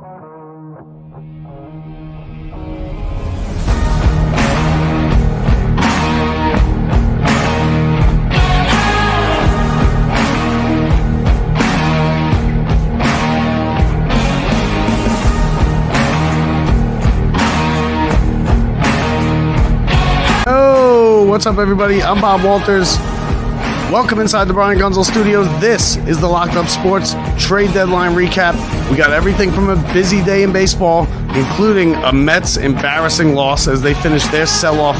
What's up, everybody? I'm Bob Walters. Welcome inside the Brian Gunzel Studios. This is the Locked Up Sports Trade Deadline Recap. We got everything from a busy day in baseball, including a Mets embarrassing loss as they finished their sell-off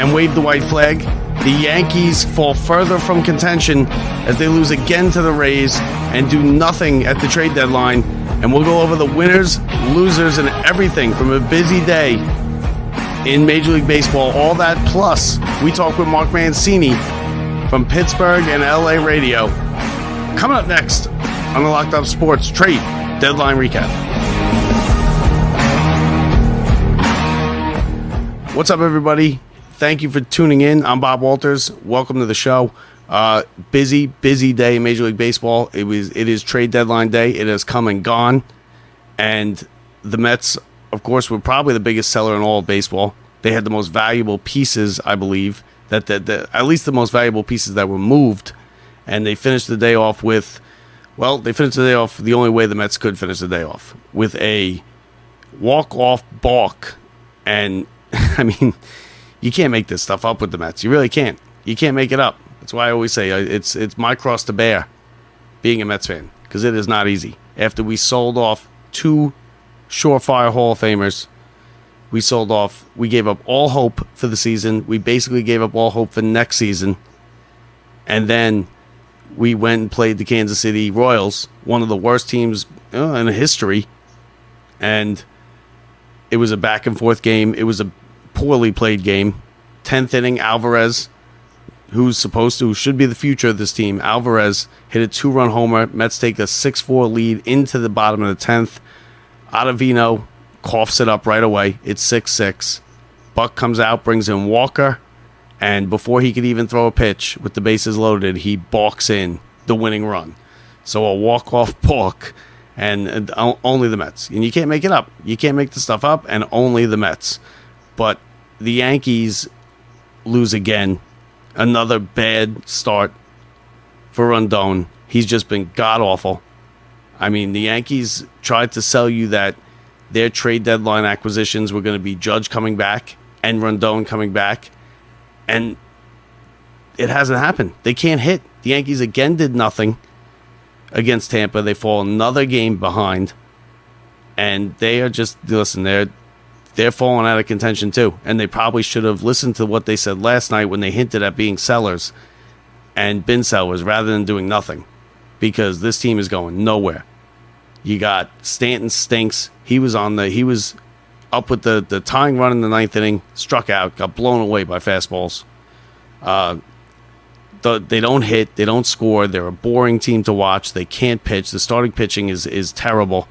and waved the white flag. The Yankees fall further from contention as they lose again to the Rays and do nothing at the trade deadline. And we'll go over the winners, losers, and everything from a busy day in Major League Baseball. All that plus we talk with Mark Mancini from Pittsburgh and LA Radio. Coming up next on the Locked Up Sports Trade Deadline Recap. What's up, everybody? Thank you for tuning in. I'm Bob Walters. Welcome to the show. Busy day in Major League Baseball. It is trade deadline day. It has come and gone. And the Mets, of course, were probably the biggest seller in all of baseball. They had the most valuable pieces, I believe, that at least the most valuable pieces that were moved. And they finished the day off with, the only way the Mets could finish the day off, with a Walk Off Balk. And, I mean, you can't make this stuff up with the Mets. You really can't. You can't make it up. That's why I always say it's my cross to bear being a Mets fan, because it is not easy. After we sold off two surefire Hall of Famers, we gave up all hope for the season. We basically gave up all hope for next season. And then we went and played the Kansas City Royals, one of the worst teams in history. And it was a back and forth game. It was a poorly played game. 10th inning, Alvarez, who should be the future of this team. Alvarez hit a 2-run homer. Mets take a 6-4 lead into the bottom of the 10th. Ottavino coughs it up right away. It's 6-6. Buck comes out, brings in Walker, and before he could even throw a pitch with the bases loaded, he balks in the winning run. So a walk-off balk, and only the Mets. And you can't make it up. You can't make the stuff up, and only the Mets. But the Yankees lose again. Another bad start for Rondon. He's just been god-awful. I mean, the Yankees tried to sell you that their trade deadline acquisitions were going to be Judge coming back and Rondon coming back, and it hasn't happened. They can't hit. The Yankees again did nothing against Tampa. They fall another game behind, and they are just, listen, they're falling out of contention too, and they probably should have listened to what they said last night when they hinted at being sellers and been sellers rather than doing nothing, because this team is going nowhere. You got Stanton stinks. He was up with the tying run in the 9th inning, struck out, got blown away by fastballs. They don't hit, they don't score. They're a boring team to watch. They can't pitch. The starting pitching is terrible.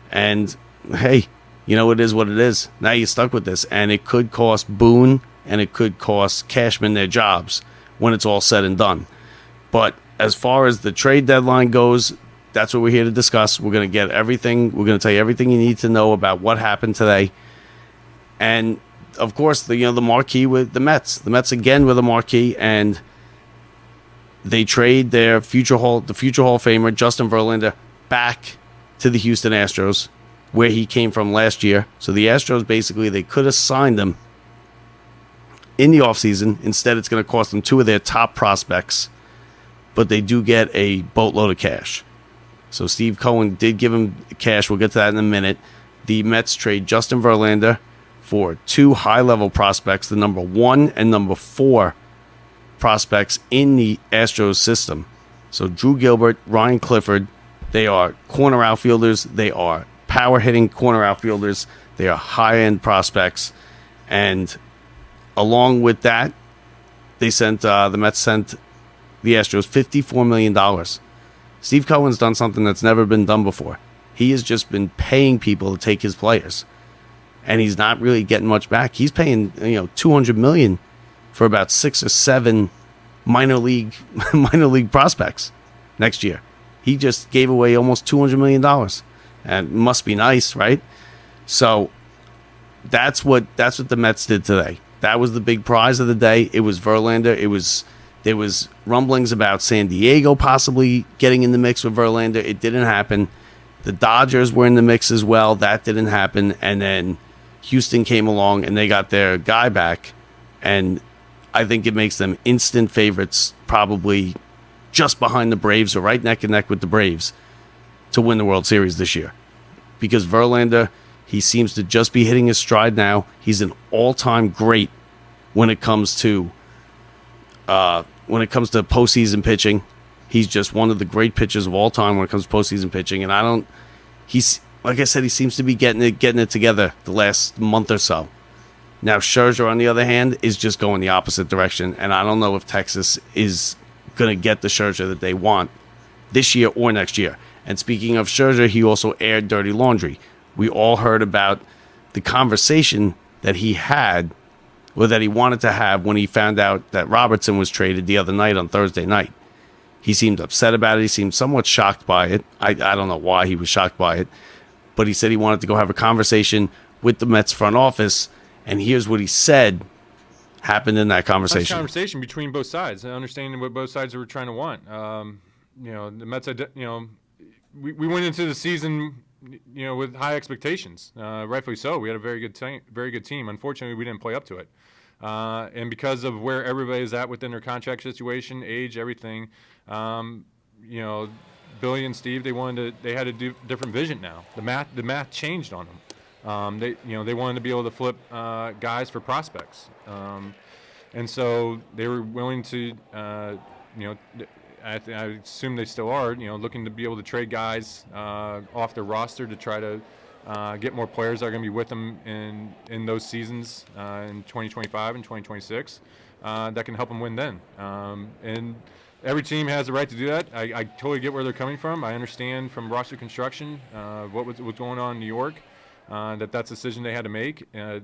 And hey, you know, it is what it is. Now you're stuck with this, and it could cost Boone and it could cost Cashman their jobs when it's all said and done. But as far as the trade deadline goes, that's what we're here to discuss. We're going to get everything. We're going to tell you everything you need to know about what happened today. And, of course, the marquee with the Mets. The Mets again with a marquee, and they trade their future Hall of Famer, Justin Verlander, back to the Houston Astros, where he came from last year. So the Astros, basically, they could have signed him in the offseason. Instead, it's going to cost them 2 of their top prospects, but they do get a boatload of cash. So Steve Cohen did give him cash. We'll get to that in a minute. The Mets trade Justin Verlander for 2 high-level prospects, the number 1 and number 4 prospects in the Astros system. So Drew Gilbert, Ryan Clifford, they are corner outfielders. They are power-hitting corner outfielders. They are high-end prospects. And along with that, the Mets sent the Astros $54 million. Steve Cohen's done something that's never been done before. He has just been paying people to take his players, and he's not really getting much back. He's paying $200 million for about 6 or 7 minor league prospects next year. He just gave away almost $200 million, and it must be nice, right? So that's what the Mets did today. That was the big prize of the day. It was Verlander. There was rumblings about San Diego possibly getting in the mix with Verlander. It didn't happen. The Dodgers were in the mix as well. That didn't happen. And then Houston came along and they got their guy back. And I think it makes them instant favorites, probably just behind the Braves or right neck and neck with the Braves to win the World Series this year. Because Verlander, he seems to just be hitting his stride now. He's an all-time great when it comes to postseason pitching. He's just one of the great pitchers of all time when it comes to postseason pitching. And he's like I said, he seems to be getting it together the last month or so. Now Scherzer, on the other hand, is just going the opposite direction, and I don't know if Texas is going to get the Scherzer that they want this year or next year. And speaking of Scherzer, he also aired dirty laundry. We all heard about the conversation that he had, or that he wanted to have, when he found out that Robertson was traded the other night on Thursday night. He seemed upset about it. He seemed somewhat shocked by it. I don't know why he was shocked by it, but he said he wanted to go have a conversation with the Mets front office, and here's what he said happened in that conversation. Conversation between both sides, understanding what both sides were trying to want. The Mets, we went into the season, with high expectations. Rightfully so. We had a very good team. Unfortunately, we didn't play up to it. And because of where everybody is at within their contract situation, age, everything, Billy and Steve, they had a different vision now. The math changed on them. They wanted to be able to flip guys for prospects, and so they were willing to, I assume they still are, looking to be able to trade guys off their roster to try to get more players that are going to be with them in those seasons in 2025 and 2026 that can help them win then. And every team has the right to do that. I totally get where they're coming from. I understand from roster construction what's going on in New York, that's a decision they had to make.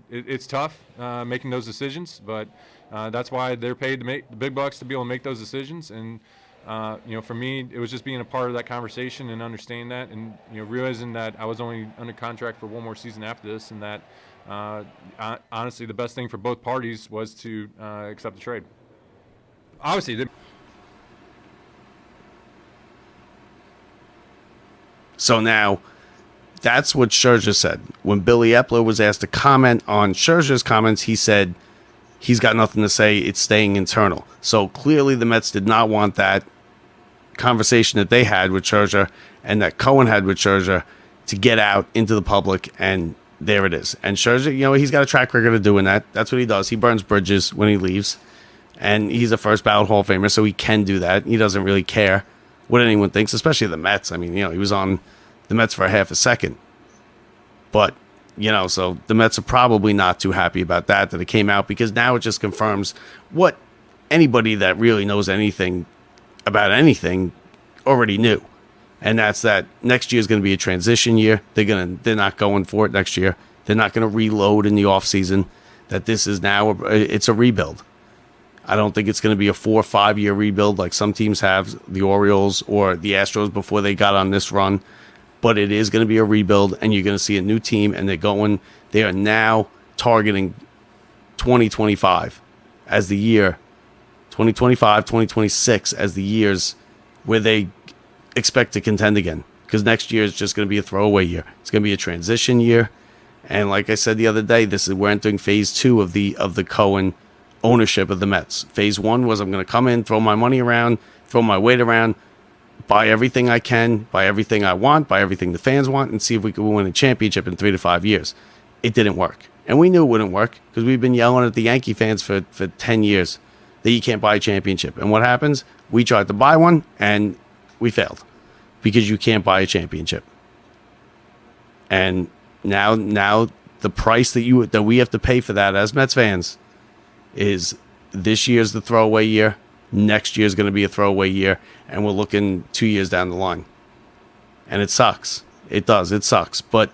It's tough making those decisions, but that's why they're paid to make the big bucks to be able to make those decisions. And for me, it was just being a part of that conversation and understanding that, and realizing that I was only under contract for one more season after this, and that honestly the best thing for both parties was to accept the trade. Obviously, so now that's what Scherzer said. When Billy Epler was asked to comment on Scherzer's comments, he said he's got nothing to say. It's staying internal. So clearly the Mets did not want that conversation that they had with Scherzer and that Cohen had with Scherzer to get out into the public, and there it is. And Scherzer, he's got a track record of doing that. That's what he does. He burns bridges when he leaves, and he's a first ballot Hall of Famer, so he can do that. He doesn't really care what anyone thinks, especially the Mets. I mean, he was on the Mets for a half a second. But, so the Mets are probably not too happy about that it came out, because now it just confirms what anybody that really knows anything about anything already knew. And that's that next year is going to be a transition year. They're not going for it next year. They're not going to reload in the offseason. That this is now, it's a rebuild. I don't think it's going to be a 4 or 5 year rebuild like some teams have, the Orioles or the Astros before they got on this run. But it is going to be a rebuild, and you're going to see a new team, and they are now targeting 2025 as the year, 2025, 2026 as the years where they expect to contend again. Because next year is just going to be a throwaway year. It's going to be a transition year. And like I said the other day, we're entering phase 2 of the Cohen ownership of the Mets. Phase 1 was, I'm going to come in, throw my money around, throw my weight around, buy everything I can, buy everything I want, buy everything the fans want, and see if we can win a championship in 3 to 5 years. It didn't work. And we knew it wouldn't work, because we've been yelling at the Yankee fans for 10 years that you can't buy a championship. And what happens? We tried to buy one, and we failed, because you can't buy a championship. And now the price that we have to pay for that as Mets fans is this year's the throwaway year. Next year is going to be a throwaway year, and we're looking 2 years down the line. And it sucks. It does. It sucks. But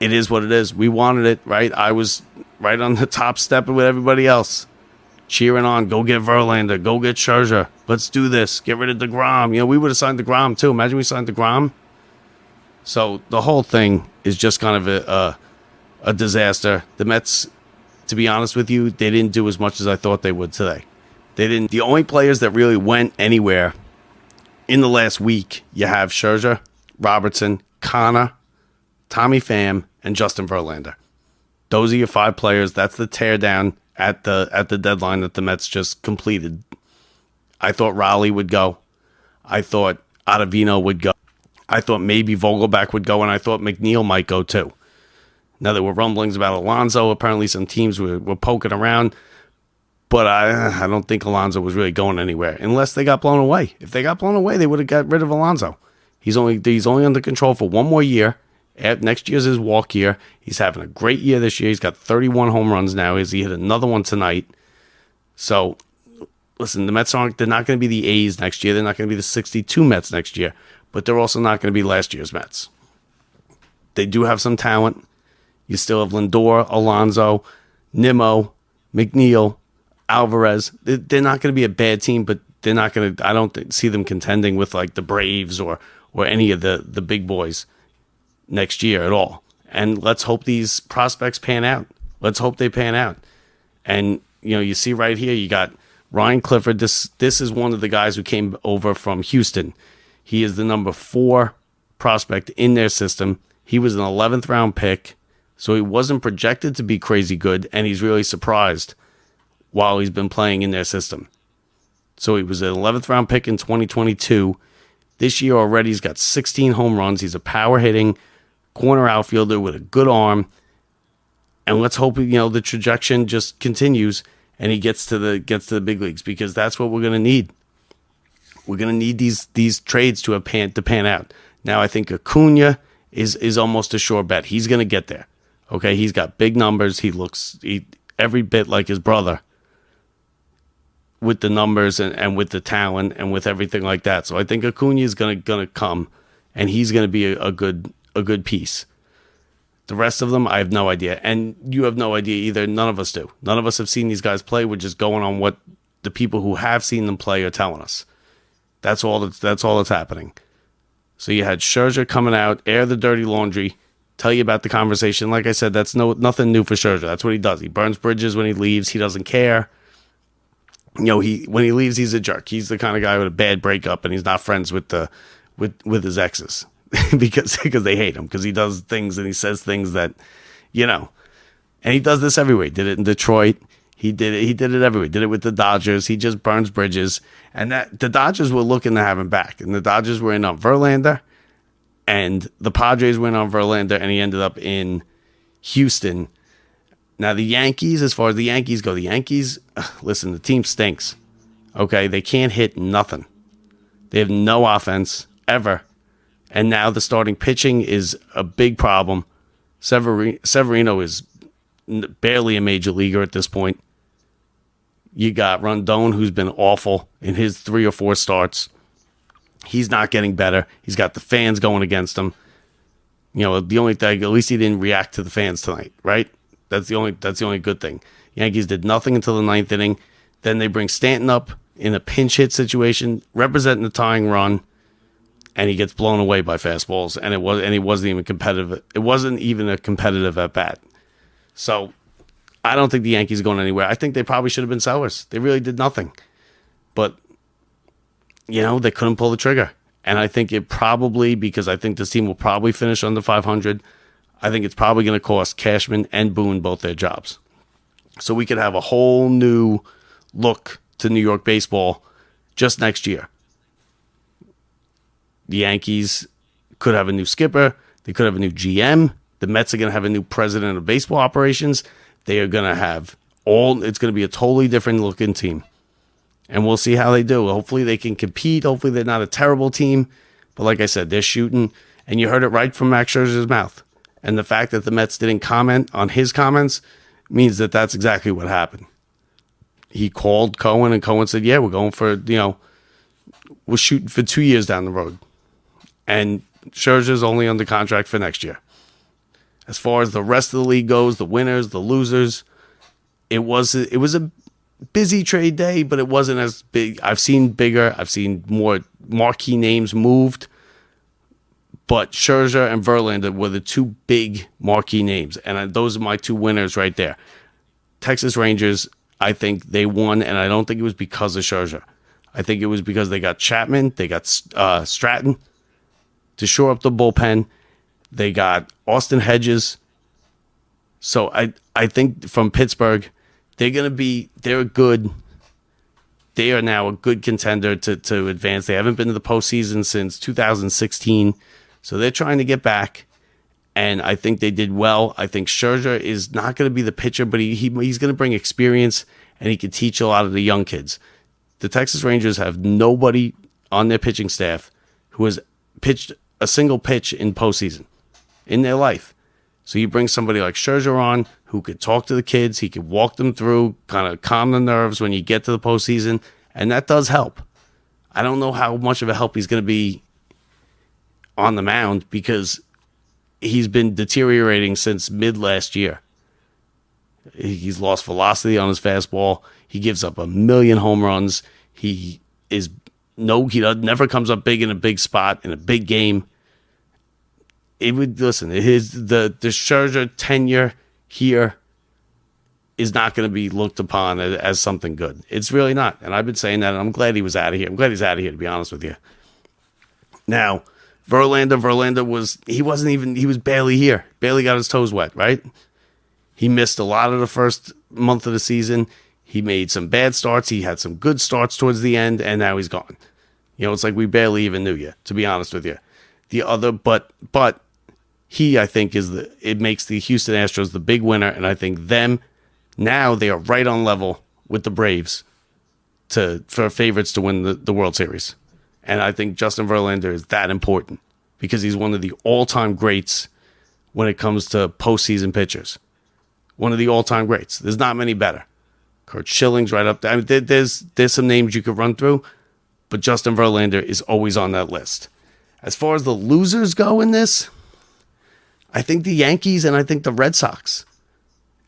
it is what it is. We wanted it, right? I was right on the top step with everybody else, cheering on, go get Verlander, go get Scherzer. Let's do this. Get rid of DeGrom. We would have signed DeGrom too. Imagine we signed DeGrom. So the whole thing is just kind of a disaster. The Mets, to be honest with you, they didn't do as much as I thought they would today. They didn't. The only players that really went anywhere in the last week, you have Scherzer, Robertson, Connor, Tommy Pham, and Justin Verlander. Those are your 5 players. That's the teardown at the deadline that the Mets just completed. I thought Raleigh would go. I thought Ottavino would go. I thought maybe Vogelback would go, and I thought McNeil might go too. Now, there were rumblings about Alonso. Apparently, some teams were poking around. But I don't think Alonso was really going anywhere unless they got blown away. If they got blown away, they would have got rid of Alonso. He's only under control for 1 more year. Next year's his walk year. He's having a great year this year. He's got 31 home runs now. He hit another one tonight. So, listen, the Mets they're not going to be the A's next year. They're not going to be the 62 Mets next year. But they're also not going to be last year's Mets. They do have some talent. You still have Lindor, Alonso, Nimmo, McNeil, Alvarez. They're not going to be a bad team, but they're not going to. I don't see them contending with like the Braves or any of the big boys next year at all. And let's hope these prospects pan out. Let's hope they pan out. And you see right here, you got Ryan Clifford. This is one of the guys who came over from Houston. He is the number 4 prospect in their system. He was an 11th round pick, so he wasn't projected to be crazy good, and he's really surprised while he's been playing in their system. So he was an 11th round pick in 2022. This year already he's got 16 home runs. He's a power hitting corner outfielder with a good arm. And let's hope the trajectory just continues and he gets to the big leagues, because that's what we're going to need. We're going to need these trades to pan out. Now I think Acuna is almost a sure bet. He's going to get there. Okay, he's got big numbers. He looks every bit like his brother with the numbers and with the talent and with everything like that. So I think Acuna is gonna come, and he's gonna be a good piece. The rest of them, I have no idea, and you have no idea either. None of us do. None of us have seen these guys play. We're just going on what the people who have seen them play are telling us. That's all that's happening. So you had Scherzer coming out, air the dirty laundry, tell you about the conversation. Like I said, that's nothing new for Scherzer. That's what he does. He burns bridges when he leaves. He doesn't care. When he leaves, he's a jerk. He's the kind of guy with a bad breakup, and he's not friends with his exes because they hate him, because he does things and he says things that, and he does this everywhere. He did it in Detroit. He did it everywhere. He did it with the Dodgers. He just burns bridges, and that the Dodgers were looking to have him back, and the Dodgers were in on Verlander, and the Padres went on Verlander, and he ended up in Houston. Now, the Yankees, as far as the Yankees go, listen, the team stinks. Okay, they can't hit nothing. They have no offense, ever. And now the starting pitching is a big problem. Severino is barely a major leaguer at this point. You got Rondon, who's been awful in his 3 or 4 starts. He's not getting better. He's got the fans going against him. The only thing, at least he didn't react to the fans tonight, right? That's the only good thing. Yankees did nothing until the 9th inning. Then they bring Stanton up in a pinch hit situation, representing the tying run, and he gets blown away by fastballs. And he wasn't even competitive. It wasn't even a competitive at bat. So I don't think the Yankees are going anywhere. I think they probably should have been sellers. They really did nothing. But they couldn't pull the trigger. And I think because I think this team will probably finish under 500. I think it's probably going to cost Cashman and Boone both their jobs. So we could have a whole new look to New York baseball just next year. The Yankees could have a new skipper. They could have a new GM. The Mets are going to have a new president of baseball operations. They are going to have it's going to be a totally different looking team. And we'll see how they do. Hopefully they can compete. Hopefully they're not a terrible team. But like I said, they're shooting. And you heard it right from Max Scherzer's mouth. And the fact that the Mets didn't comment on his comments means that that's exactly what happened. He called Cohen, and Cohen said, yeah, we're going for, we're shooting for 2 years down the road. And Scherzer's only under contract for next year. As far as the rest of the league goes, the winners, the losers, it was a busy trade day, but it wasn't as big. I've seen bigger. I've seen more marquee names moved. But Scherzer and Verlander were the two big marquee names, and those are my two winners right there. Texas Rangers, I think they won, and I don't think it was because of Scherzer. I think it was because they got Chapman, they got Stratton to shore up the bullpen, they got Austin Hedges. So I think from Pittsburgh, they're good. They are now a good contender to advance. They haven't been to the postseason since 2016, so they're trying to get back. And I think they did well. I think Scherzer is not going to be the pitcher, but he's going to bring experience, and he can teach a lot of the young kids. The Texas Rangers have nobody on their pitching staff who has pitched a single pitch in postseason in their life. So you bring somebody like Scherzer on who could talk to the kids. He could walk them through, kind of calm the nerves when you get to the postseason, and that does help. I don't know how much of a help he's going to be on the mound because he's been deteriorating since mid last year. He's lost velocity on his fastball. He gives up 1,000,000 home runs. He never comes up big in a big spot in a big game. The Scherzer tenure here is not going to be looked upon as something good. It's really not. And I've been saying that, and I'm glad he was out of here. I'm glad he's out of here, to be honest with you. Now, Verlander was barely here. Barely got his toes wet, right? He missed a lot of the first month of the season. He made some bad starts. He had some good starts towards the end, and now he's gone. It's like we barely even knew you, to be honest with you. But he, I think, it makes the Houston Astros the big winner, and I think now they are right on level with the Braves for favorites to win the World Series. And I think Justin Verlander is that important because he's one of the all-time greats when it comes to postseason pitchers. One of the all-time greats. There's not many better. Curt Schilling's right up there. I mean, there's some names you could run through, but Justin Verlander is always on that list. As far as the losers go in this, I think the Yankees and I think the Red Sox.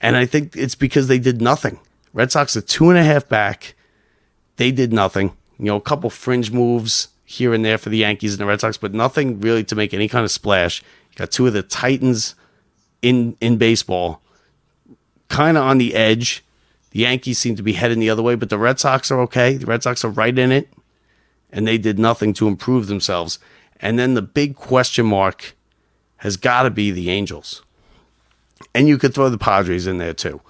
And I think it's because they did nothing. Red Sox are 2.5 back. They did nothing. A couple fringe moves here and there for the Yankees and the Red Sox, but nothing really to make any kind of splash. You got two of the Titans in baseball, kind of on the edge. The Yankees seem to be heading the other way, but the Red Sox are okay. The Red Sox are right in it, and they did nothing to improve themselves. And then the big question mark has got to be the Angels. And you could throw the Padres in there too.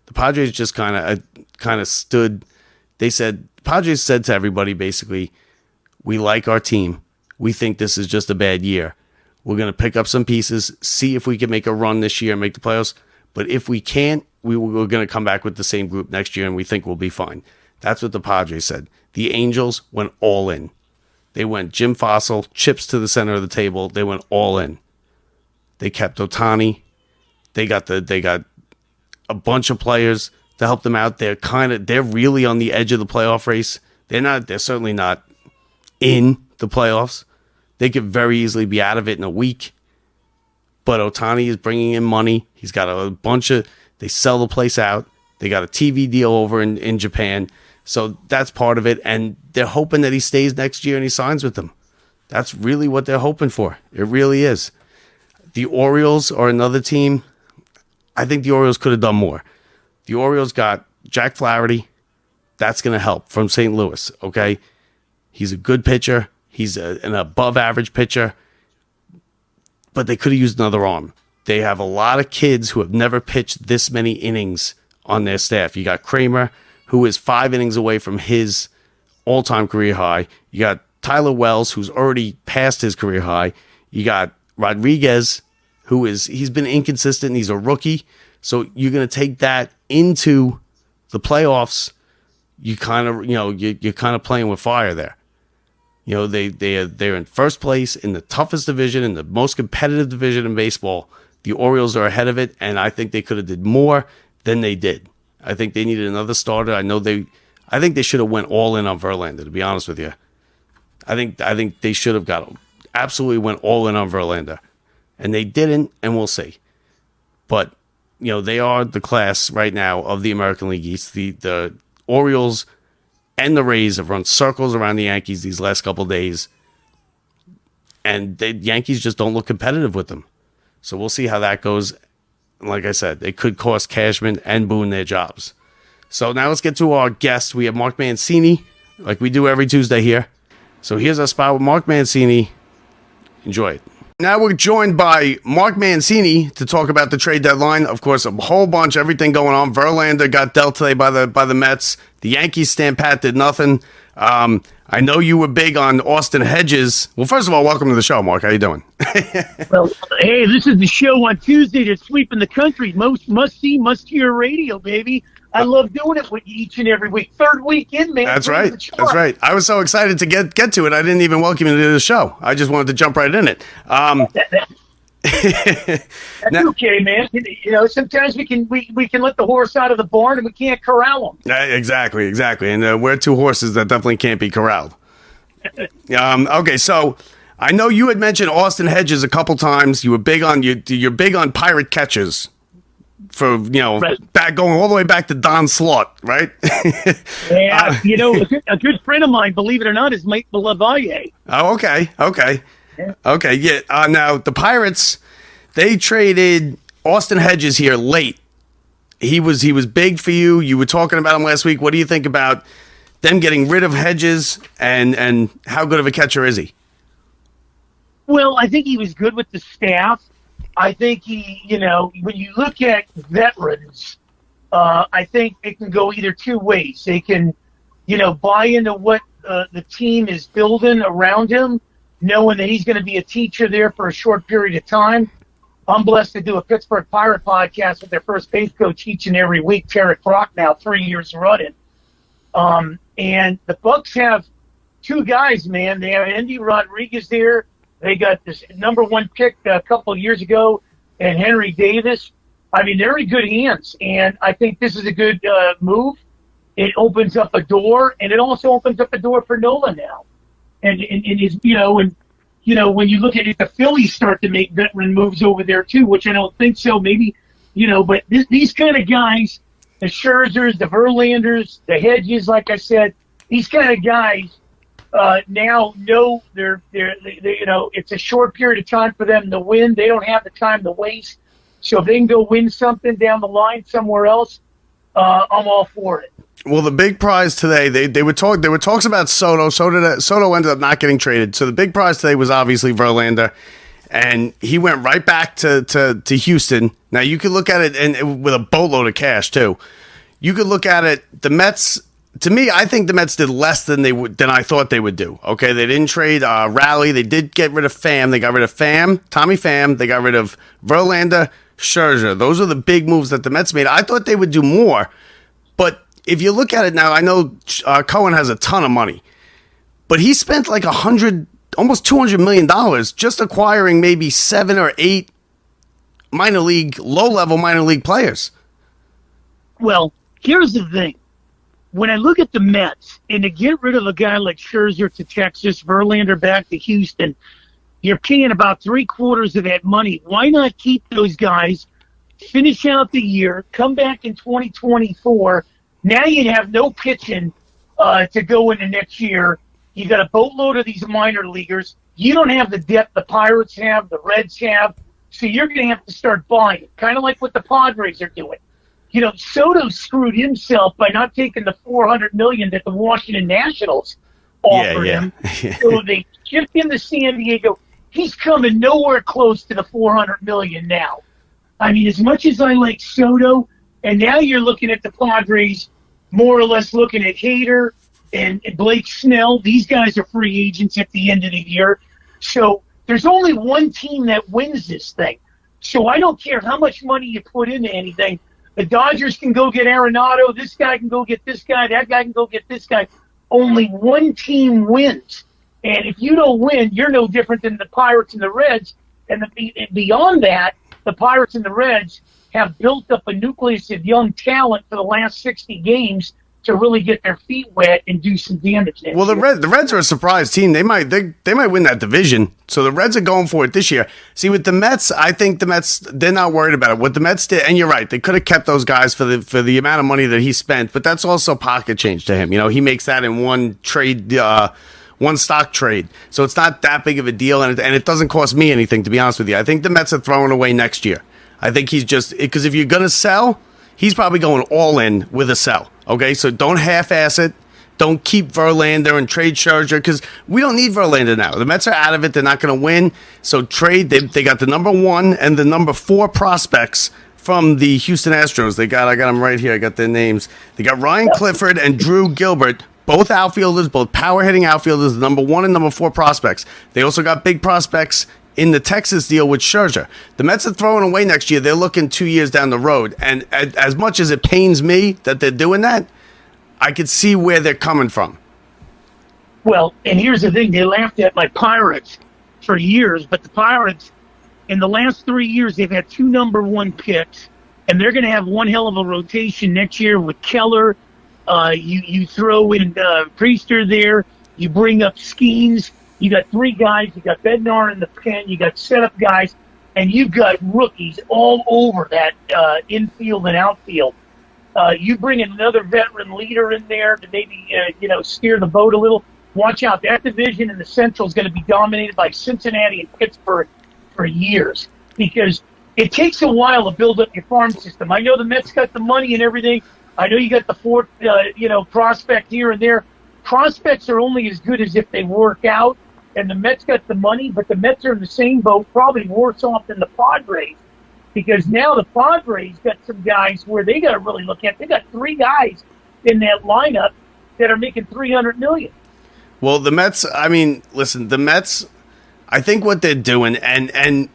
The Padres just kind of stood. Padres said to everybody basically, we like our team. We think this is just a bad year. We're going to pick up some pieces, see if we can make a run this year and make the playoffs. But if we can't, we're going to come back with the same group next year and we think we'll be fine. That's what the Padres said. The Angels went all in. They went Jim Fossil, chips to the center of the table. They went all in. They kept Ohtani. They got a bunch of players to help them out. They're really on the edge of the playoff race. They're certainly not in the playoffs. They could very easily be out of it in a week. But Ohtani is bringing in money. He's got they sell the place out. They got a TV deal over in Japan. So that's part of it. And they're hoping that he stays next year and he signs with them. That's really what they're hoping for. It really is. The Orioles are another team. I think the Orioles could have done more. The Orioles got Jack Flaherty. That's going to help from St. Louis, okay? He's a good pitcher. He's an above-average pitcher. But they could have used another arm. They have a lot of kids who have never pitched this many innings on their staff. You got Kramer, who is 5 innings away from his all-time career high. You got Tyler Wells, who's already past his career high. You got Rodriguez, he's been inconsistent. He's a rookie. So you're going to take that into the playoffs. You're kind of playing with fire there. They're in first place in the toughest division, in the most competitive division in baseball. The Orioles are ahead of it, and I think they could have did more than they did. I think they needed another starter. I think they should have went all in on Verlander, to be honest with you. I think they should have absolutely went all in on Verlander. And they didn't, and we'll see. But, they are the class right now of the American League East. The Orioles and the Rays have run circles around the Yankees these last couple of days. and the Yankees just don't look competitive with them. So we'll see how that goes. Like I said, it could cost Cashman and Boone their jobs. So now let's get to our guest. We have Mark Mancini, like we do every Tuesday here. So here's our spot with Mark Mancini. Enjoy it. Now we're joined by Mark Mancini to talk about the trade deadline. Of course, a whole bunch, everything going on. Verlander got dealt today by the Mets. The Yankees stand pat, did nothing. I know you were big on Austin Hedges. Well, first of all, welcome to the show, Mark. How you doing? Well, hey, this is the show on Tuesday that's sweeping the country. Must-see, must-hear radio, baby. I love doing it with you each and every week. Third week in, man. That's right. That's right. I was so excited to get to it. I didn't even welcome you to the show. I just wanted to jump right in it. That's okay, man. You know, sometimes we can let the horse out of the barn and we can't corral him. Exactly. And we're two horses that definitely can't be corralled. Okay, so I know you had mentioned Austin Hedges a couple times. You were big on you're big on pirate catchers. For right. Back going all the way back to Don Slaught, right? Yeah, a good friend of mine, believe it or not, is Mike Lavalle. Oh, okay. Yeah. Now the Pirates, they traded Austin Hedges here late. He was big for you. You were talking about him last week. What do you think about them getting rid of Hedges and how good of a catcher is he? Well, I think he was good with the staff. I think he, when you look at veterans, I think it can go either two ways. They can, buy into what the team is building around him, knowing that he's going to be a teacher there for a short period of time. I'm blessed to do a Pittsburgh Pirate podcast with their first base coach each and every week, Tarek Brock, now 3 years running. And the Bucks have two guys, man. They have Andy Rodriguez there. They got this number one pick a couple of years ago, and Henry Davis. I mean, they're in good hands, and I think this is a good move. It opens up a door, and it also opens up a door for Nola now. And is when you look at it, the Phillies start to make veteran moves over there too, which I don't think so. Maybe, but these kind of guys, the Scherzers, the Verlanders, the Hedges, like I said, these kind of guys. Now know they're it's a short period of time for them to win. They don't have the time to waste. So if they can go win something down the line somewhere else, I'm all for it. Well, the big prize today, there were talks about Soto. Soto ended up not getting traded. So the big prize today was obviously Verlander, and he went right back to Houston. Now you could look at it and with a boatload of cash too. You could look at it. The Mets. To me, I think the Mets did less than I thought they would do. Okay, they didn't trade Raleigh. They did get rid of Pham. They got rid of Tommy Pham. They got rid of Verlander, Scherzer. Those are the big moves that the Mets made. I thought they would do more. But if you look at it now, I know Cohen has a ton of money. But he spent like almost $200 million just acquiring maybe 7 or 8 low-level minor league players. Well, here's the thing. When I look at the Mets, and to get rid of a guy like Scherzer to Texas, Verlander back to Houston, you're paying about 3/4 of that money. Why not keep those guys, finish out the year, come back in 2024? Now you'd have no pitching to go into next year. You got a boatload of these minor leaguers. You don't have the depth the Pirates have, the Reds have, so you're going to have to start buying, kind of like what the Padres are doing. Soto screwed himself by not taking the $400 million that the Washington Nationals offered him. So they shipped him to San Diego. He's coming nowhere close to the $400 million now. I mean, as much as I like Soto, and now you're looking at the Padres, more or less looking at Hader and Blake Snell. These guys are free agents at the end of the year. So there's only one team that wins this thing. So I don't care how much money you put into anything. The Dodgers can go get Arenado. This guy can go get this guy. That guy can go get this guy. Only one team wins. And if you don't win, you're no different than the Pirates and the Reds. And beyond that, the Pirates and the Reds have built up a nucleus of young talent for the last 60 games to really get their feet wet and do some damage. Well, the Reds are a surprise team. They might win that division. So the Reds are going for it this year. See, with the Mets, I think the Mets, they're not worried about it. What the Mets did, and you're right, they could have kept those guys for the amount of money that he spent, but that's also pocket change to him. He makes that in one trade one stock trade. So it's not that big of a deal, and it doesn't cost me anything, to be honest with you. I think the Mets are throwing away next year. I think he's just, because if you're going to sell, he's probably going all in with a sell. Okay, so don't half-ass it. Don't keep Verlander and trade Scherzer, because we don't need Verlander now. The Mets are out of it. They're not going to win. So trade. They got the number 1 and the number 4 prospects from the Houston Astros. I got them right here. I got their names. They got Ryan Clifford and Drew Gilbert, both outfielders, both power-hitting outfielders, the number 1 and number 4 prospects. They also got big prospects in the Texas deal with Scherzer. The Mets are throwing away next year. They're looking 2 years down the road. And as much as it pains me that they're doing that, I could see where they're coming from. Well, and here's the thing. They laughed at my Pirates for years, but the Pirates, in the last 3 years, they've had 2 number 1 picks, and they're going to have one hell of a rotation next year with Keller. You throw in Priester there. You bring up Skeens. You got 3 guys. You got Bednar in the pen. You got setup guys, and you've got rookies all over that infield and outfield. You bring another veteran leader in there to maybe, steer the boat a little. Watch out. That division in the Central is going to be dominated by Cincinnati and Pittsburgh for years, because it takes a while to build up your farm system. I know the Mets got the money and everything. I know you got the 4th, prospect here and there. Prospects are only as good as if they work out, and the Mets got the money, but the Mets are in the same boat, probably worse off than the Padres. Because now the Padres got some guys where they got to really look at. They got 3 guys in that lineup that are making $300 million. Well, the Mets. I mean, listen, the Mets. I think what they're doing, and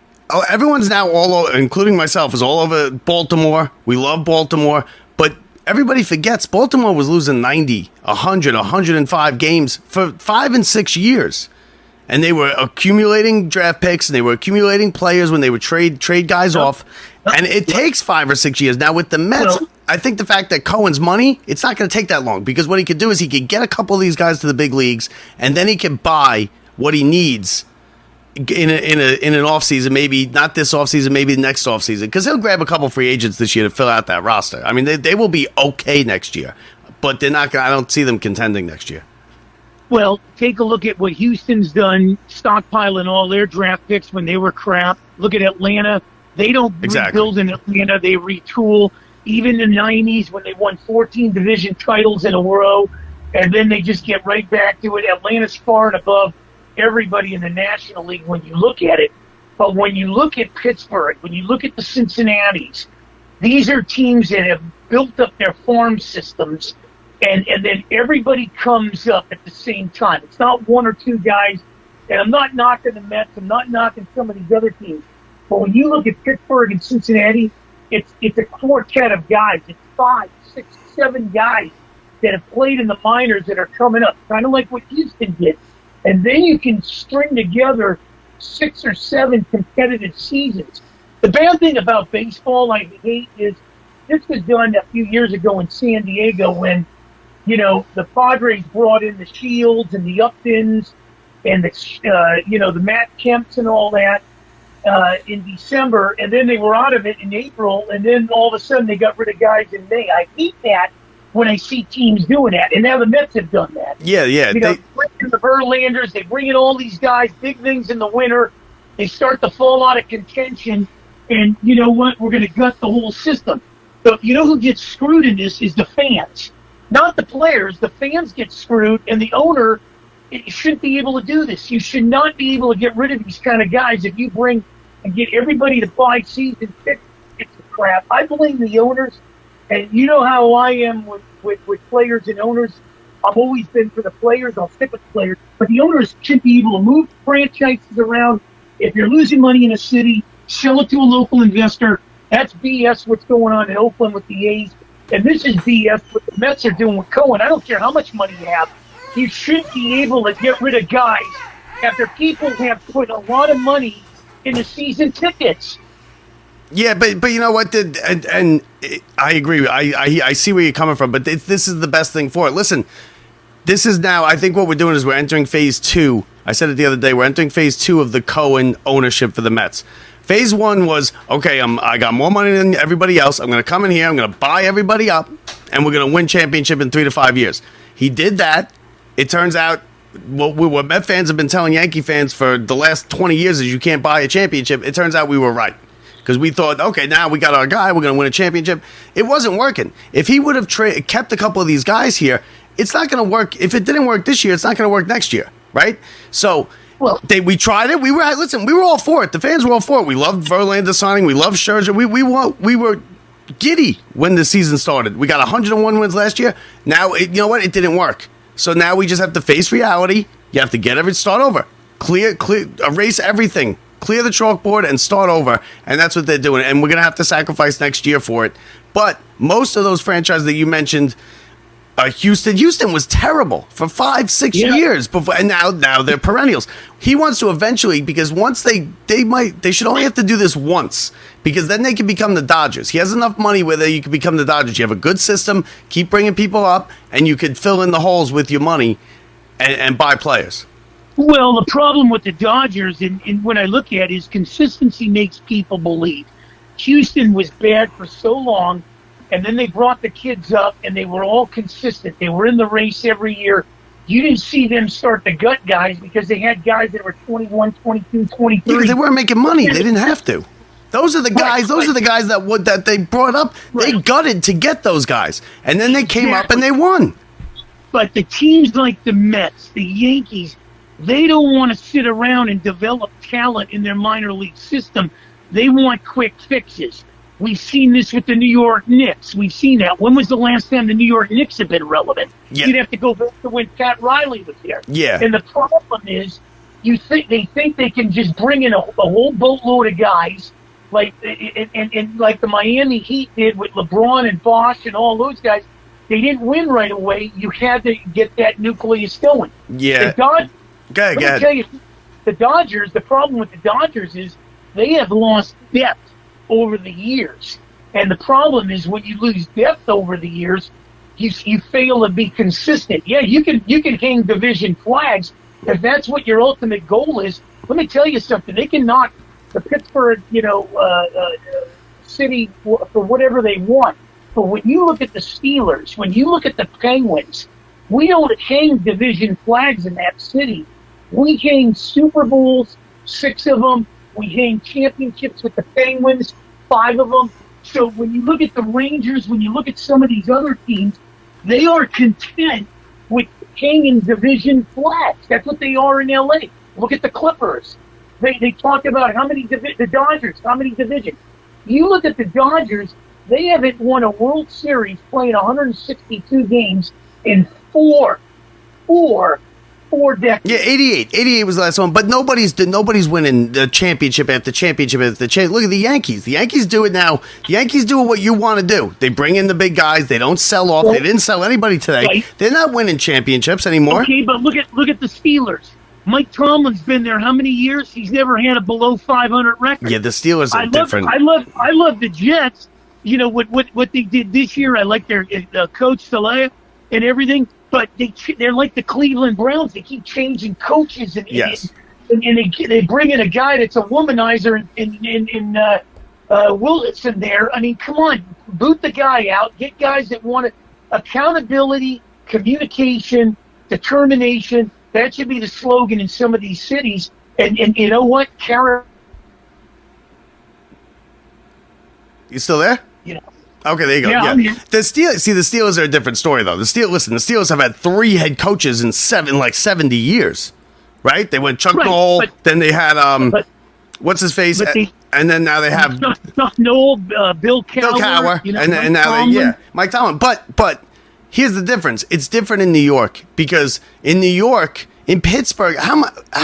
everyone's now all over, including myself, is all over Baltimore. We love Baltimore, but everybody forgets Baltimore was losing 90, 100, 105 games for 5 and 6 years. And they were accumulating draft picks, and they were accumulating players when they would trade guys off. And it takes 5 or 6 years. Now, with the Mets, I think the fact that Cohen's money, it's not going to take that long. Because what he could do is he could get a couple of these guys to the big leagues, and then he can buy what he needs in an offseason, maybe not this offseason, maybe the next offseason. Because he'll grab a couple free agents this year to fill out that roster. I mean, they will be okay next year. But they're not. I don't see them contending next year. Well, take a look at what Houston's done, stockpiling all their draft picks when they were crap. Look at Atlanta. They don't rebuild in Atlanta. They retool. Even in the 90s when they won 14 division titles in a row, and then they just get right back to it. Atlanta's far and above everybody in the National League when you look at it. But when you look at Pittsburgh, when you look at the Cincinnatis, these are teams that have built up their farm systems. And then everybody comes up at the same time. It's not 1 or 2 guys. And I'm not knocking the Mets. I'm not knocking some of these other teams. But when you look at Pittsburgh and Cincinnati, it's a quartet of guys. It's 5, 6, 7 guys that have played in the minors that are coming up, kind of like what Houston did. And then you can string together 6 or 7 competitive seasons. The bad thing about baseball, I hate, is this was done a few years ago in San Diego when the Padres brought in the Shields and the Uptons and the Matt Kemps and all that in December, and then they were out of it in April, and then all of a sudden they got rid of guys in May. I hate that when I see teams doing that, and now the Mets have done that. Yeah. They bring in the Verlanders, they bring in all these guys, big things in the winter. They start to fall out of contention, and you know what? We're going to gut the whole system. So you know who gets screwed in this is the fans. Not the players. The fans get screwed, and the owner shouldn't be able to do this. You should not be able to get rid of these kind of guys. If you bring and get everybody to buy season tickets, it's crap. I blame the owners, and you know how I am with players and owners. I've always been for the players. I'll stick with the players. But the owners should be able to move franchises around. If you're losing money in a city, sell it to a local investor. That's BS what's going on in Oakland with the A's. And this is BS what the Mets are doing with Cohen. I don't care how much money you have. You should be able to get rid of guys after people have put a lot of money into season tickets. Yeah, but you know what? And I agree. I see where you're coming from, but this is the best thing for it. Listen, this is now, I think what we're doing is we're entering phase 2. I said it the other day. We're entering phase 2 of the Cohen ownership for the Mets. Phase 1 was, okay, I got more money than everybody else. I'm going to come in here. I'm going to buy everybody up, and we're going to win championship in 3 to 5 years. He did that. It turns out what Met fans have been telling Yankee fans for the last 20 years is you can't buy a championship. It turns out we were right. Because we thought, okay, now we got our guy, we're going to win a championship. It wasn't working. If he would have kept a couple of these guys here, it's not going to work. If it didn't work this year, it's not going to work next year, right? So we tried it. We were all for it. The fans were all for it. We loved Verlander signing. We loved Scherzer. We were giddy when the season started. We got 101 wins last year. Now, you know what? It didn't work. So now we just have to face reality. You have to start over. Clear, erase everything. Clear the chalkboard and start over, and that's what they're doing. And we're going to have to sacrifice next year for it. But most of those franchises that you mentioned, Houston was terrible for 5-6 years before, and now they're perennials. He wants to eventually, because once they should only have to do this once, because then they can become the Dodgers. He has enough money where you can become the Dodgers. You have a good system, keep bringing people up, and you could fill in the holes with your money and buy players. Well, the problem with the Dodgers, and when I look at it, is consistency makes people believe. Houston was bad for so long, and then they brought the kids up, and they were all consistent. They were in the race every year. You didn't see them start to gut guys because they had guys that were 21, 22, 23. Because they weren't making money. They didn't have to. Those are the guys. Those are the guys that they brought up. Right. They gutted to get those guys, and then they came up and they won. But the teams like the Mets, the Yankees, they don't want to sit around and develop talent in their minor league system. They want quick fixes. We've seen this with the New York Knicks. We've seen that. When was the last time the New York Knicks have been relevant? Yeah. You'd have to go back to when Pat Riley was there. Yeah. And the problem is, they think they can just bring in a whole boatload of guys, like like the Miami Heat did with LeBron and Bosh and all those guys. They didn't win right away. You had to get that nucleus going. Yeah. Let me tell you, the Dodgers, the problem with the Dodgers is they have lost depth over the years. And the problem is when you lose depth over the years, you fail to be consistent. Yeah, you can hang division flags if that's what your ultimate goal is. Let me tell you something. They can knock the Pittsburgh, city for whatever they want. But when you look at the Steelers, when you look at the Penguins, we don't hang division flags in that city. We hang Super Bowls, 6 of them. We hang championships with the Penguins, 5 of them. So when you look at the Rangers, when you look at some of these other teams, they are content with hanging division flags. That's what they are in L.A. Look at the Clippers. They talk about the Dodgers, how many divisions. You look at the Dodgers, they haven't won a World Series playing 162 games in four decades. Yeah, 88. 88 was the last one, but nobody's winning the championship after championship after championship. Look at the Yankees. The Yankees do it now. The Yankees do what you want to do. They bring in the big guys. They don't sell off. They didn't sell anybody today. Right. They're not winning championships anymore. Okay, but look at the Steelers. Mike Tomlin's been there how many years? He's never had a below 500 record. Yeah, the Steelers are different. I love the Jets. You know what they did this year. I like their coach Saleh and everything. But they're like the Cleveland Browns. They keep changing coaches, and they bring in a guy that's a womanizer in Wilson there. I mean, come on, boot the guy out. Get guys that want it. Accountability, communication, determination. That should be the slogan in some of these cities. And you know what, Karen? You still there? You know. Okay, there you go. Yeah. The Steelers are a different story, though. The Steelers have had 3 head coaches in 70 years, right? They went Chuck Noll, then they had what's his face, and then now they have Chuck Noll, Bill Cowher, and now Mike Tomlin. But here's the difference. It's different in New York because in New York, in Pittsburgh, how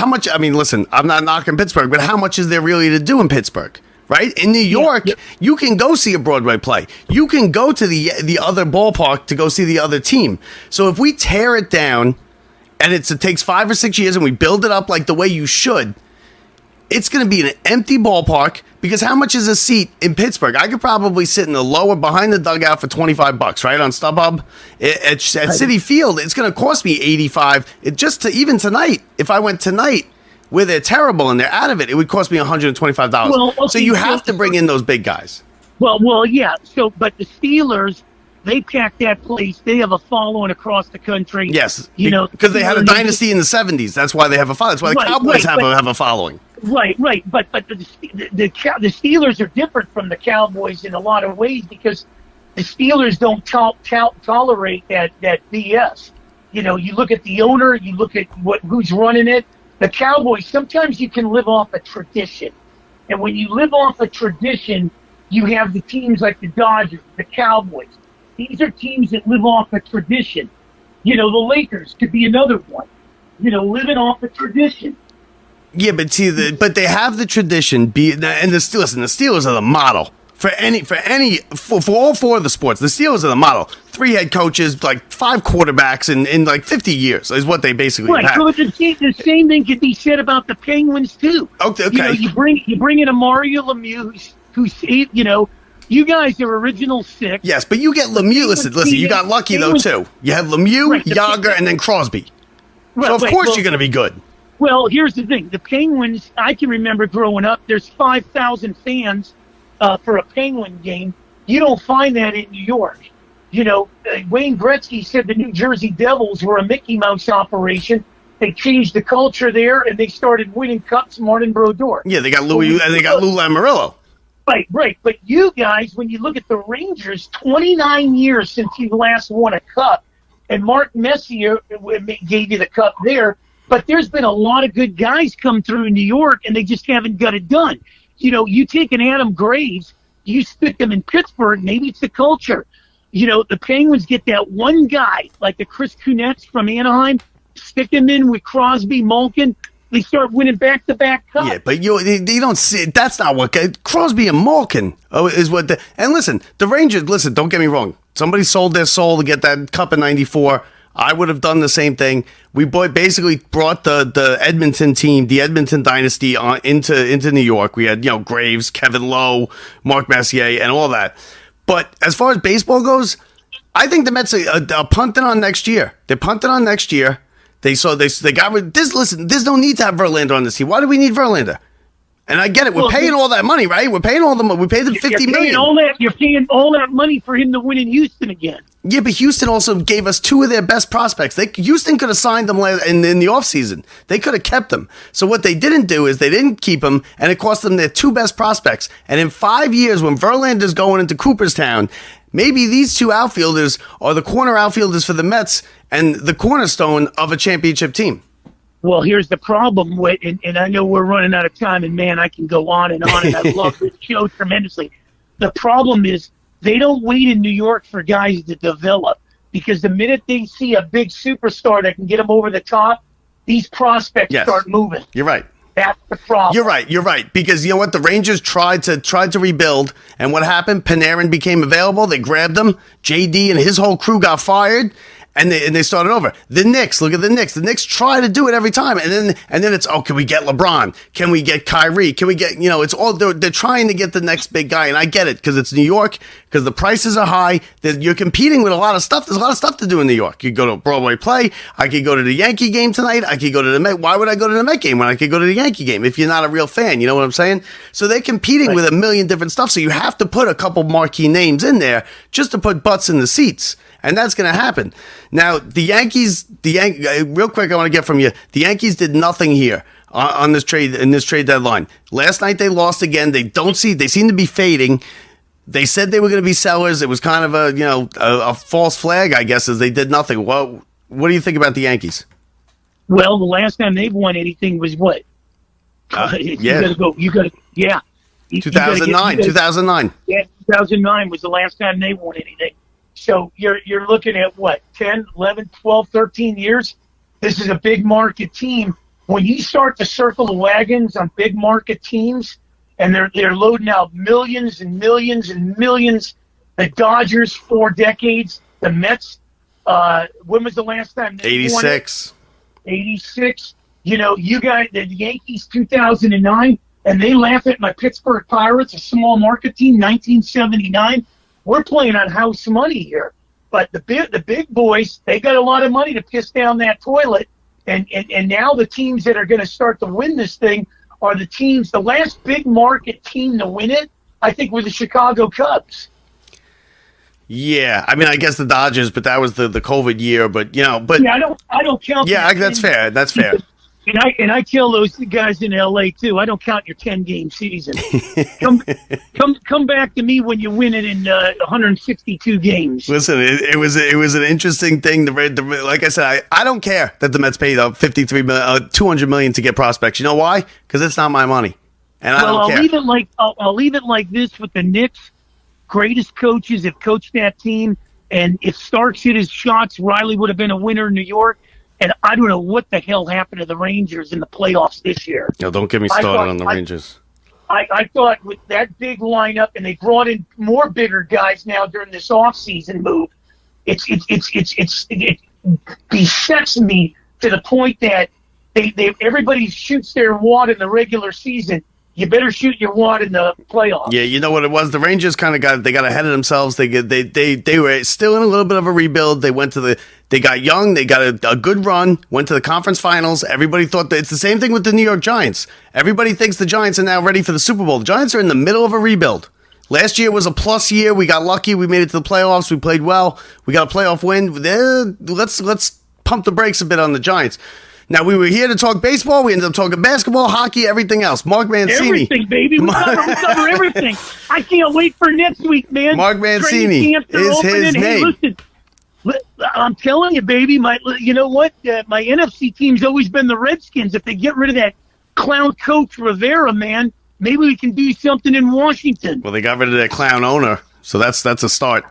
much? I mean, listen, I'm not knocking Pittsburgh, but how much is there really to do in Pittsburgh? Right? In New York, you can go see a Broadway play. You can go to the other ballpark to go see the other team. So if we tear it down and it takes 5 or 6 years and we build it up like the way you should, it's going to be an empty ballpark because how much is a seat in Pittsburgh? I could probably sit in the lower behind the dugout for $25, right? On StubHub. At Citi Field, it's going to cost me $85. Even tonight, if I went tonight, where they're terrible and they're out of it, it would cost me $125. Well, okay, so you have to bring in those big guys. Well, yeah. So, but the Steelers, they pack that place. They have a following across the country. Yes, because they had a dynasty in the 70s. That's why they have a following. That's why the Cowboys have a following. Right. But the Steelers are different from the Cowboys in a lot of ways because the Steelers don't tolerate that BS. You look at the owner, you look at who's running it. The Cowboys, sometimes you can live off a tradition. And when you live off a tradition, you have the teams like the Dodgers, the Cowboys. These are teams that live off a tradition. The Lakers could be another one. Living off a tradition. Yeah, but but they have the tradition. And the Steelers are the model for all four of the sports. The Steelers are the model. 3 head coaches, like 5 quarterbacks in like 50 years is what they basically have. So the same thing could be said about the Penguins too. Okay. You bring in a Mario Lemieux who's you guys are original 6. Yes, but you get Lemieux. Listen, you got lucky though too. You have Lemieux, Yager, and then Crosby. So of course you're going to be good. Well, here's the thing. The Penguins, I can remember growing up, there's 5,000 fans for a Penguin game. You don't find that in New York. Wayne Gretzky said the New Jersey Devils were a Mickey Mouse operation. They changed the culture there, and they started winning cups, Martin Brodeur. Yeah, they got Lou Lamoriello. Right. But you guys, when you look at the Rangers, 29 years since you last won a cup, and Mark Messier gave you the cup there, but there's been a lot of good guys come through in New York, and they just haven't got it done. You take an Adam Graves, you stick them in Pittsburgh, maybe it's the culture. The Penguins get that one guy, like the Chris Kunitz from Anaheim, stick him in with Crosby, Malkin, they start winning back-to-back cups. Yeah, but you don't see it. That's not what Crosby and Malkin is what. And listen, the Rangers. Listen, don't get me wrong. Somebody sold their soul to get that cup in '94. I would have done the same thing. We basically brought the Edmonton team, the Edmonton dynasty, into New York. We had Graves, Kevin Lowe, Mark Messier, and all that. But as far as baseball goes, I think the Mets are punting on next year. They're punting on next year. They got rid. Listen, there's no need to have Verlander on this team. Why do we need Verlander? And I get it. We're paying all that money, right? We're paying all the money. We paid them $50 million. You're paying all that money for him to win in Houston again. Yeah, but Houston also gave us 2 of their best prospects. Houston could have signed them in the offseason. They could have kept them. So what they didn't do is they didn't keep them, and it cost them their 2 best prospects. And in 5 years, when Verlander's going into Cooperstown, maybe these 2 outfielders are the corner outfielders for the Mets and the cornerstone of a championship team. Well, here's the problem with, and I know we're running out of time, and man, I can go on, and I love this show tremendously. The problem is they don't wait in New York for guys to develop, because the minute they see a big superstar that can get them over the top, these prospects start moving. You're right. That's the problem. You're right. Because you know what? The Rangers tried to rebuild, and what happened? Panarin became available. They grabbed him. JD and his whole crew got fired. And they started over. The Knicks, look at the Knicks. The Knicks try to do it every time, and then it's can we get LeBron? Can we get Kyrie? Can we get it's all they're trying to get the next big guy, and I get it because it's New York, because the prices are high. You're competing with a lot of stuff. There's a lot of stuff to do in New York. You could go to a Broadway play. I could go to the Yankee game tonight. I could go to the Met. Why would I go to the Met game when I could go to the Yankee game if you're not a real fan? You know what I'm saying? So they're competing with a million different stuff. So you have to put a couple marquee names in there just to put butts in the seats. And that's going to happen. Now, the Yankees, real quick, I want to get from you. The Yankees did nothing here on this trade deadline. Last night they lost again. They seem to be fading. They said they were going to be sellers. It was kind of a false flag, I guess, as they did nothing. What do you think about the Yankees? Well, the last time they've won anything was what? You got to go. 2009. 2009. Yeah, 2009 was the last time they won anything. So you're looking at what, 10, 11, 12, 13 years? This is a big market team. When you start to circle the wagons on big market teams, and they're loading out millions and millions and millions, the Dodgers 4 decades, the Mets, when was the last time they 86. won it? 86. You guys, the Yankees 2009, and they laugh at my Pittsburgh Pirates, a small market team, 1979. We're playing on house money here, but the big boys, they got a lot of money to piss down that toilet, and now the teams that are going to start to win this thing are the teams. The last big market team to win it, I think, were the Chicago Cubs. Yeah, I mean, I guess the Dodgers, but that was the COVID year. But yeah, I don't count. Yeah, that's fair. That's fair. And I tell those guys in LA too. I don't count your 10-game season. come back to me when you win it in 162 games. Listen, it was an interesting thing. Like I said, I don't care that the Mets paid up $200 million to get prospects. You know why? Because it's not my money, and I don't care. I'll leave it like this with the Knicks. Greatest coaches have coached that team, and if Starks hit his shots, Riley would have been a winner in New York. And I don't know what the hell happened to the Rangers in the playoffs this year. No, don't get me started on the Rangers. I thought with that big lineup, and they brought in more bigger guys now during this offseason move, it besets me to the point that everybody shoots their wad in the regular season. You better shoot your wad in the playoffs. Yeah, you know what it was? The Rangers kind of got ahead of themselves. They were still in a little bit of a rebuild. They got young. They got a good run. Went to the conference finals. Everybody thought that it's the same thing with the New York Giants. Everybody thinks the Giants are now ready for the Super Bowl. The Giants are in the middle of a rebuild. Last year was a plus year. We got lucky. We made it to the playoffs. We played well. We got a playoff win. Let's pump the brakes a bit on the Giants. Now, we were here to talk baseball. We ended up talking basketball, hockey, everything else. Mark Mancini. Everything, baby. We cover everything. I can't wait for next week, man. Mark Mancini is his name. Hey, listen, I'm telling you, baby, you know what? My NFC team's always been the Redskins. If they get rid of that clown coach Rivera, man, maybe we can do something in Washington. Well, they got rid of their clown owner, so that's a start.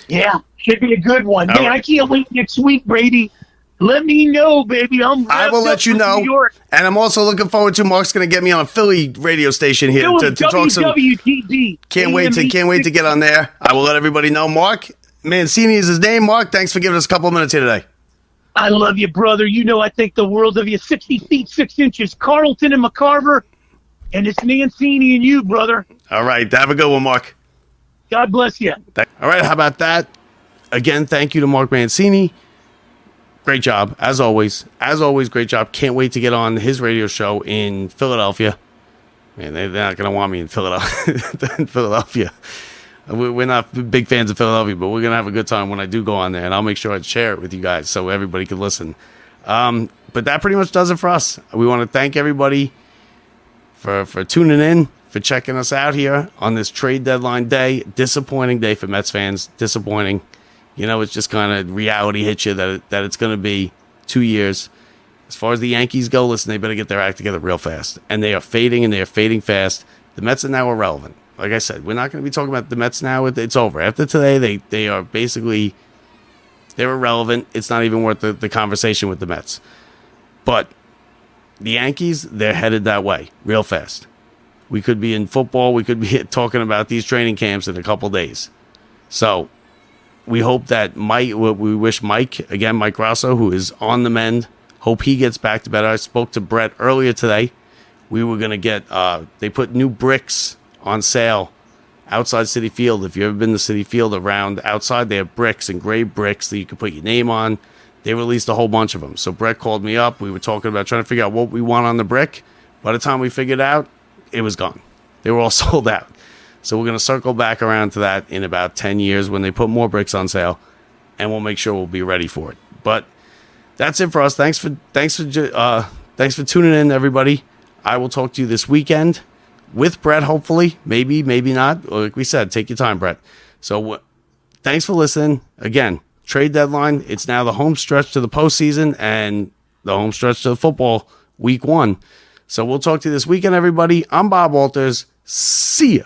Yeah, should be a good one. Man, I can't wait next week, Brady. Let me know, baby. I will let you know. And I'm also looking forward to Mark's going to get me on a Philly radio station here to talk some. WWTD. Can't wait to get on there. I will let everybody know. Mark Mancini is his name. Mark, thanks for giving us a couple of minutes here today. I love you, brother. You know I think the world of you. 60 feet, 6 inches. Carlton and McCarver. And it's Mancini and you, brother. All right. Have a good one, Mark. God bless you. All right. How about that? Again, thank you to Mark Mancini. Great job, as always. As always, great job. Can't wait to get on his radio show in Philadelphia. Man, they're not going to want me in Philadelphia. We're not big fans of Philadelphia, but we're going to have a good time when I do go on there, and I'll make sure I share it with you guys so everybody can listen. But that pretty much does it for us. We want to thank everybody for tuning in, for checking us out here on this trade deadline day. Disappointing day for Mets fans. Disappointing. You know, it's just kind of reality hits you that it's going to be 2 years. As far as the Yankees go, listen, they better get their act together real fast. And they are fading, and they are fading fast. The Mets are now irrelevant. Like I said, we're not going to be talking about the Mets now. It's over. After today, they are basically, they're irrelevant. It's not even worth the conversation with the Mets. But the Yankees, they're headed that way real fast. We could be in football. We could be talking about these training camps in a couple days. So we hope that we wish Mike Grasso, who is on the mend, hope he gets back to better. I spoke to Brett earlier today. We were going to get, they put new bricks on sale outside Citi Field. If you've ever been to Citi Field around outside, they have bricks, engraved bricks that you can put your name on. They released a whole bunch of them. So Brett called me up. We were talking about trying to figure out what we want on the brick. By the time we figured out, it was gone. They were all sold out. So we're going to circle back around to that in about 10 years when they put more bricks on sale, and we'll make sure we'll be ready for it. But that's it for us. Thanks for tuning in, everybody. I will talk to you this weekend with Brett, hopefully. Maybe not. Like we said, take your time, Brett. So thanks for listening. Again, trade deadline. It's now the home stretch to the postseason and the home stretch to the football week 1. So we'll talk to you this weekend, everybody. I'm Bob Walters. See ya.